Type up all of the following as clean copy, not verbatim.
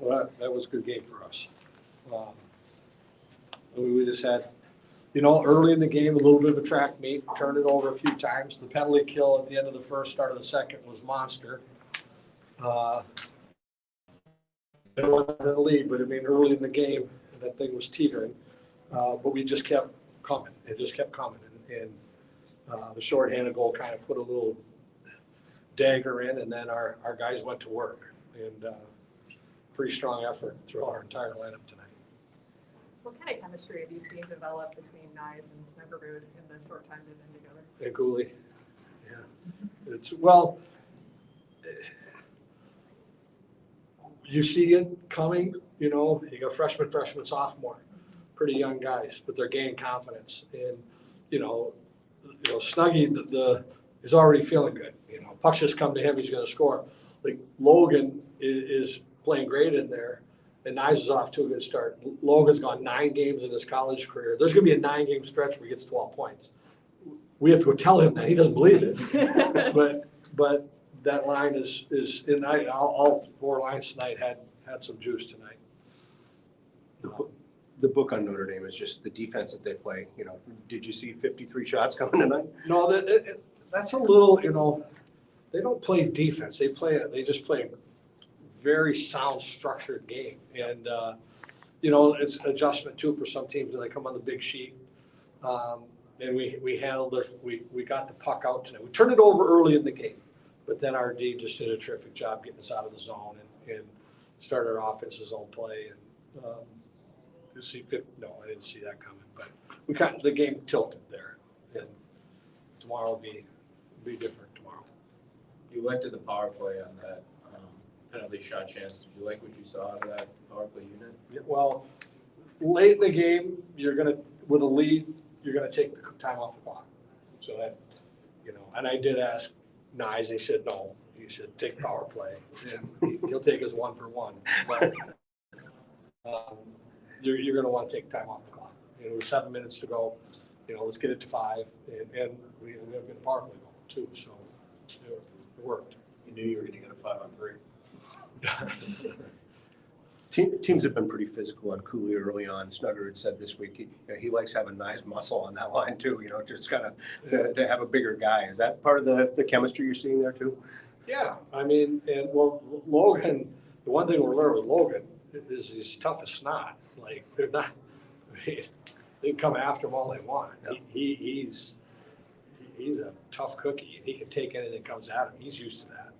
Well, that was a good game for us. We just had, early in the game, a little bit of a track meet, turned it over a few times. The penalty kill at the end of the first, start of the second was monster. It wasn't in the lead, but early in the game, that thing was teetering. But we just kept coming. It just kept coming. And the shorthanded goal kind of put a little dagger in, and then our guys went to work. And pretty strong effort through our entire lineup tonight. What kind of chemistry have you seen develop between Nyes and Snuggerud in the short time they've been together? And Cooley, yeah. You see it coming, you got freshman, sophomore, pretty young guys, but they're gaining confidence. And, Snuggie is already feeling good. Puck's just come to him, he's going to score. Like Logan is playing great in there, and Nyes is off to a good start. Logan's gone 9 games in his college career. There's going to be a 9-game stretch where he gets 12 points. We have to go tell him that. He doesn't believe it. but that line is in all 4 lines tonight had some juice tonight. The book on Notre Dame is just the defense that they play. Did you see 53 shots coming tonight? No, that's a little, they don't play defense. They just play a very sound, structured game. And, it's adjustment too for some teams when they come on the big sheet. And we handled we got the puck out tonight. We turned it over early in the game, but then our D just did a terrific job getting us out of the zone and started our offense's own play. And I didn't see that coming, but the game tilted there. And tomorrow will be different tomorrow. You elected the power play on that penalty shot chance. Did you like what you saw out of that power play unit? Yeah, well, late in the game, with a lead, you're gonna take the time off the clock. So that, and I did ask Nyes, he said no. He said take power play, and he'll take us 1 for 1. But you're gonna want to take time off the clock. It was 7 minutes to go. Let's get it to 5, and we have a good power play going too. So it worked. You knew you were going to get a 5-on-3. Teams have been pretty physical on Cooley early on. Snugger had said this week he likes having nice muscle on that line too. Just kind of to have a bigger guy. Is that part of the chemistry you're seeing there too? Yeah, Logan. The one thing we're learning with Logan is he's tough as snot. Like they're not. They can come after him all they want. Yep. He's a tough cookie. He can take anything that comes at him. He's used to that.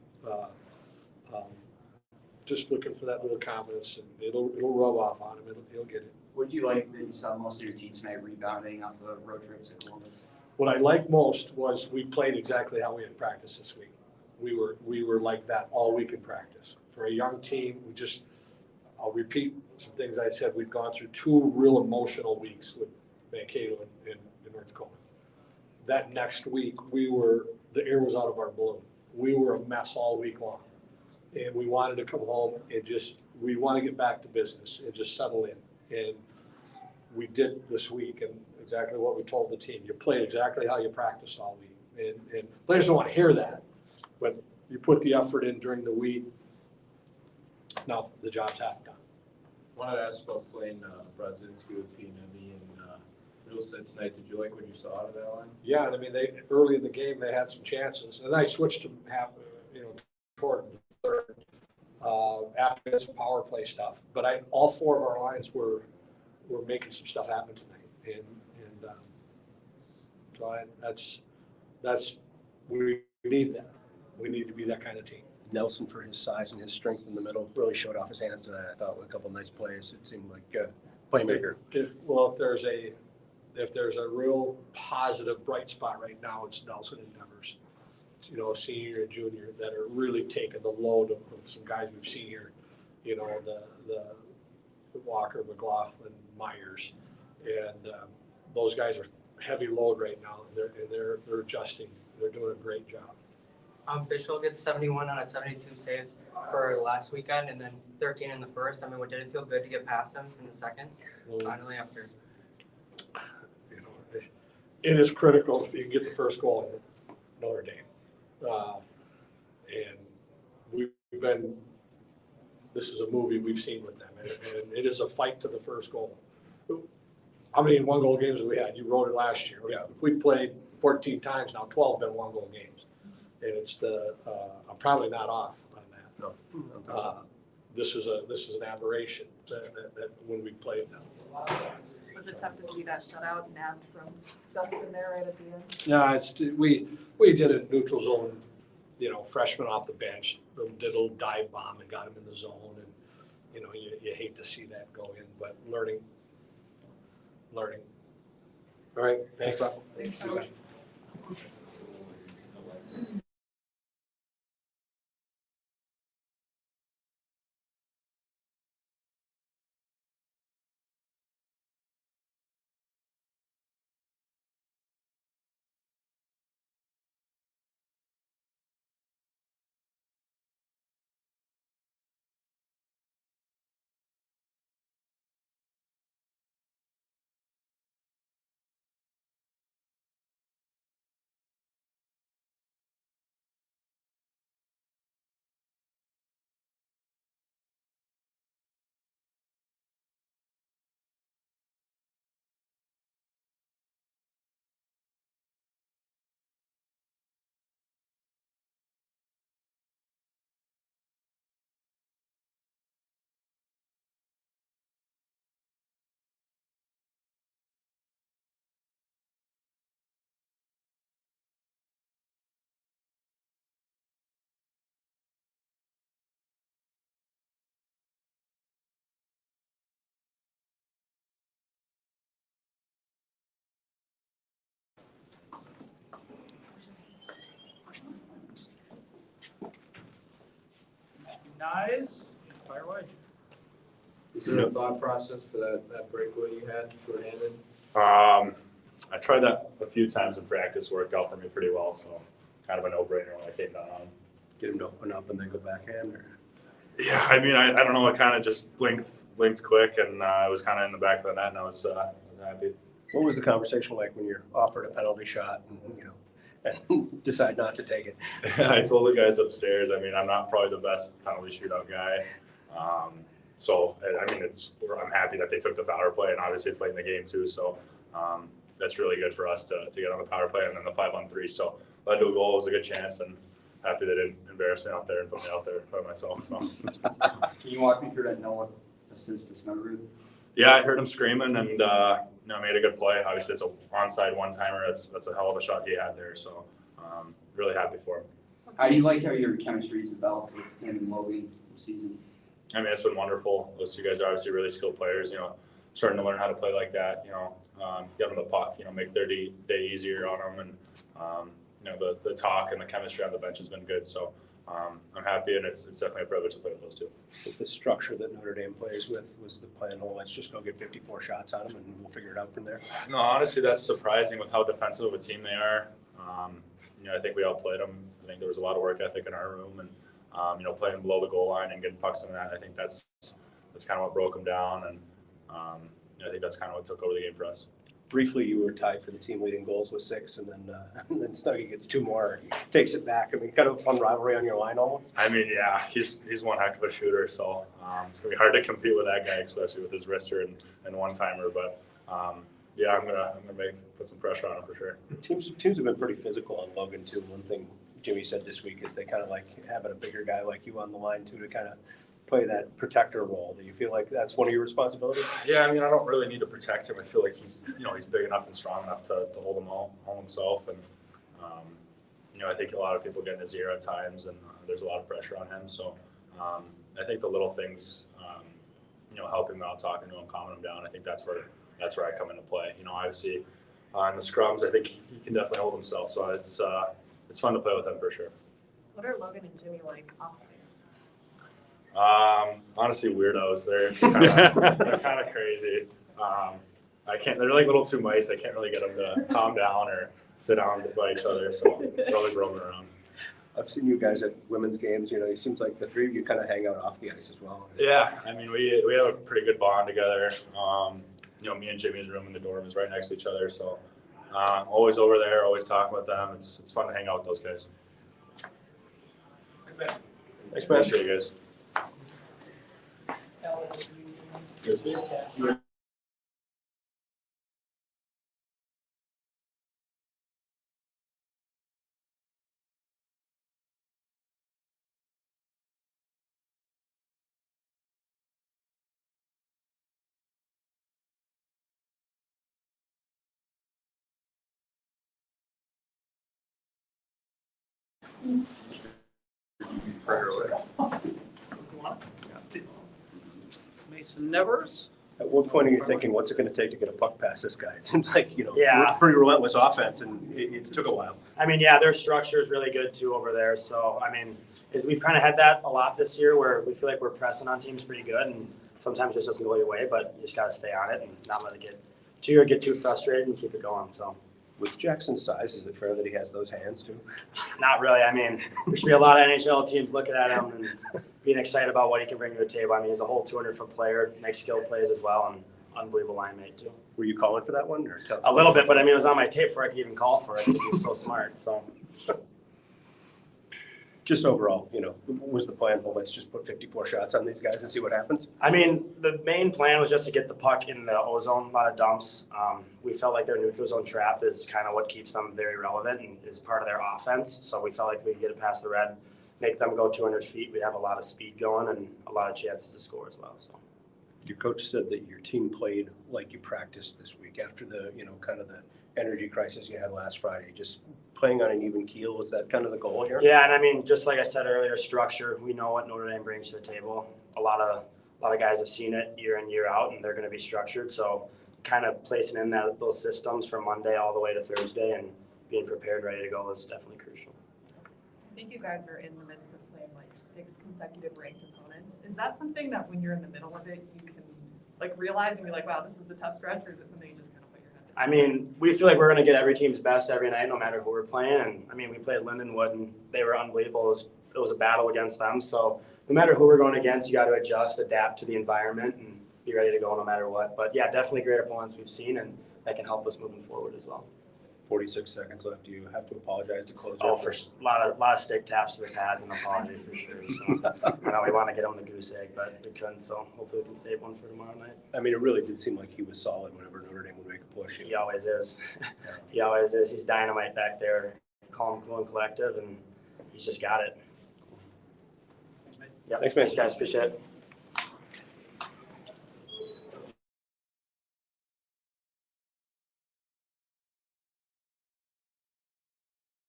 Just looking for that little confidence, and it'll rub off on him. He'll get it. What did you like that you saw most of your team tonight rebounding off the road trips at Columbus? What I liked most was we played exactly how we had practiced this week. We were like that all week in practice. For a young team, I'll repeat some things I said. We've gone through 2 real emotional weeks with Mankato and North Dakota. That next week, the air was out of our balloon. We were a mess all week long. And we wanted to come home and we want to get back to business and just settle in. And we did this week, and exactly what we told the team. You play exactly how you practiced all week. And players don't want to hear that, but you put the effort in during the week. Now the job's half done. I wanted to ask about playing Brodzinski with P&M and Middlesex tonight. Did you like what you saw out of that line? Yeah, early in the game they had some chances, and I switched to toward the third after some power play stuff. But all 4 of our lines were making some stuff happen tonight, and so that's we need that. We need to be that kind of team. Nelson, for his size and his strength in the middle, really showed off his hands tonight. I thought with a couple of nice plays, it seemed like a playmaker. If there's a real positive bright spot right now, it's Nelson and Devers. Senior and junior that are really taking the load of some guys we've seen here. The Walker, McLaughlin, Myers, and those guys are heavy load right now. They're adjusting. They're doing a great job. Bishop gets 71 out of 72 saves for last weekend, and then 13 in the first. What did it feel good to get past him in the second? Finally, after. It is critical if you can get the first goal in Notre Dame. And we've been this is a movie we've seen with them, and it is a fight to the first goal. How many 1-goal games have we had? You wrote it last year. Yeah. If we played 14 times now, 12 have been 1-goal games. And it's I'm probably not off on that. No. This is an aberration that when we played them. Was it tough to see that shutout nabbed from Justin there right at the end? No, we did a neutral zone, freshman off the bench, did a little dive bomb and got him in the zone, and you hate to see that go in, but learning. All right, thanks, Bob. Thanks, Coach. Nyes, fire away. Is there a thought process for that breakaway you had short-handed? I tried that a few times in practice, worked out for me pretty well, so kind of a no-brainer when I came down on him. Get him to open up and then go backhand, or? Yeah, I mean, I don't know, it kind of just blinked quick, and it was kind of in the back of the net, and I was happy. What was the conversation like when you're offered a penalty shot and decide not to take it? I told the guys upstairs, I mean, I'm not probably the best penalty shootout guy. So, I mean, I'm happy that they took the power play, and obviously it's late in the game too, so that's really good for us to get on the power play, and then the 5-on-3. So, led to a goal, it was a good chance, and happy they didn't embarrass me out there and put me out there by myself. So. Can you walk me through that Noah assist to Snuggerud? Yeah, I heard him screaming and made a good play. Obviously, it's an onside one-timer. That's a hell of a shot he had there. So really happy for him. How do you like how your chemistry's developed with him and Logan this season? I mean, it's been wonderful. Those two guys are obviously really skilled players. Starting to learn how to play like that. Get them the puck. Make their day easier on them, and the talk and the chemistry on the bench has been good. So. I'm happy, and it's definitely a privilege to play with those two. With the structure that Notre Dame plays with, was the plan, let's just go get 54 shots on them and we'll figure it out from there? No, honestly, that's surprising with how defensive of a team they are. I think we outplayed them. I think there was a lot of work ethic in our room, and playing below the goal line and getting pucks in that. I think that's kind of what broke them down, and I think that's kind of what took over the game for us. Briefly, you were tied for the team leading goals with 6, and then Snuggie gets 2 more, he takes it back. I mean, kind of a fun rivalry on your line almost. I mean, yeah, he's one heck of a shooter, so it's gonna be hard to compete with that guy, especially with his wrister and one-timer. But yeah, I'm gonna put some pressure on him for sure. Teams have been pretty physical on Logan too. One thing Jimmy said this week is they kind of like having a bigger guy like you on the line too to kind of play that protector role. Do you feel like that's one of your responsibilities? Yeah, I mean, I don't really need to protect him. I feel like he's big enough and strong enough to hold them all himself. And, I think a lot of people get in his ear at times, and there's a lot of pressure on him. So I think the little things, helping him out, talking to him, calming him down, I think that's where I come into play. Obviously in the scrums, I think he can definitely hold himself. So it's fun to play with him for sure. What are Logan and Jimmy like off ice? Honestly, weirdos. They're kind of crazy. They're like little too mice. I can't really get them to calm down or sit down by each other. So they're always roaming around. I've seen you guys at women's games. It seems like the 3 of you kind of hang out off the ice as well. Yeah, I mean, we have a pretty good bond together. Me and Jimmy's room in the dorm is right next to each other. So always over there, always talking with them. It's fun to hang out with those guys. Thanks, man. Thanks, man. Appreciate you guys. Mason Nevers. At what point are you thinking, what's it gonna take to get a puck past this guy? It seems like, Yeah. pretty relentless offense, and it took a while. I mean, yeah, their structure is really good too over there. So, I mean, we've kind of had that a lot this year where we feel like we're pressing on teams pretty good, and sometimes it just doesn't go your way, but you just got to stay on it and not let it get too frustrated and keep it going. So, With Jackson's size, is it fair that he has those hands too? not really. I mean, there should be a lot of NHL teams looking at him and being excited about what he can bring to the table. I mean, he's a whole 200-foot player, makes skill plays as well, and unbelievable line mate too. Were you calling for that one? Or A little bit, but I mean, it was on my tape before I could even call for it because he's so smart. So. Just overall, was the plan, well, let's just put 54 shots on these guys and see what happens? I mean, the main plan was just to get the puck in the O-zone, a lot of dumps. We felt like their neutral zone trap is kind of what keeps them very relevant and is part of their offense. So we felt like we could get it past the red, make them go 200 feet. We'd have a lot of speed going and a lot of chances to score as well. So. Your coach said that your team played like you practiced this week after the, kind of the energy crisis you had last Friday. Just playing on an even keel, is that kind of the goal here? Yeah, and I mean, just like I said earlier, structure. We know what Notre Dame brings to the table. A lot of guys have seen it year in, year out, and they're going to be structured. So, kind of placing in those systems from Monday all the way to Thursday and being prepared, ready to go is definitely crucial. I think you guys are in the midst of playing like 6 consecutive ranked opponents. Is that something that when you're in the middle of it, you can like realize and be like, wow, this is a tough stretch, or is it something you just kind of put your head down? I mean, we feel like we're going to get every team's best every night, no matter who we're playing. And I mean, we played Lindenwood, and they were unbelievable. It was a battle against them. So no matter who we're going against, you got to adjust, adapt to the environment, and be ready to go no matter what. But yeah, definitely great opponents we've seen, and that can help us moving forward as well. 46 seconds left. Do you have to apologize to close? Oh, for a lot of stick taps to the pads and apology for sure. So we want to get them the goose egg, but we couldn't. So hopefully we can save one for tomorrow night. I mean, it really did seem like he was solid whenever Notre Dame would make a push. He always is. He always is. He's dynamite back there, calm, cool, and collective, and he's just got it. Thanks, Mason. Yep. Thanks, man. Thanks, guys. Appreciate it.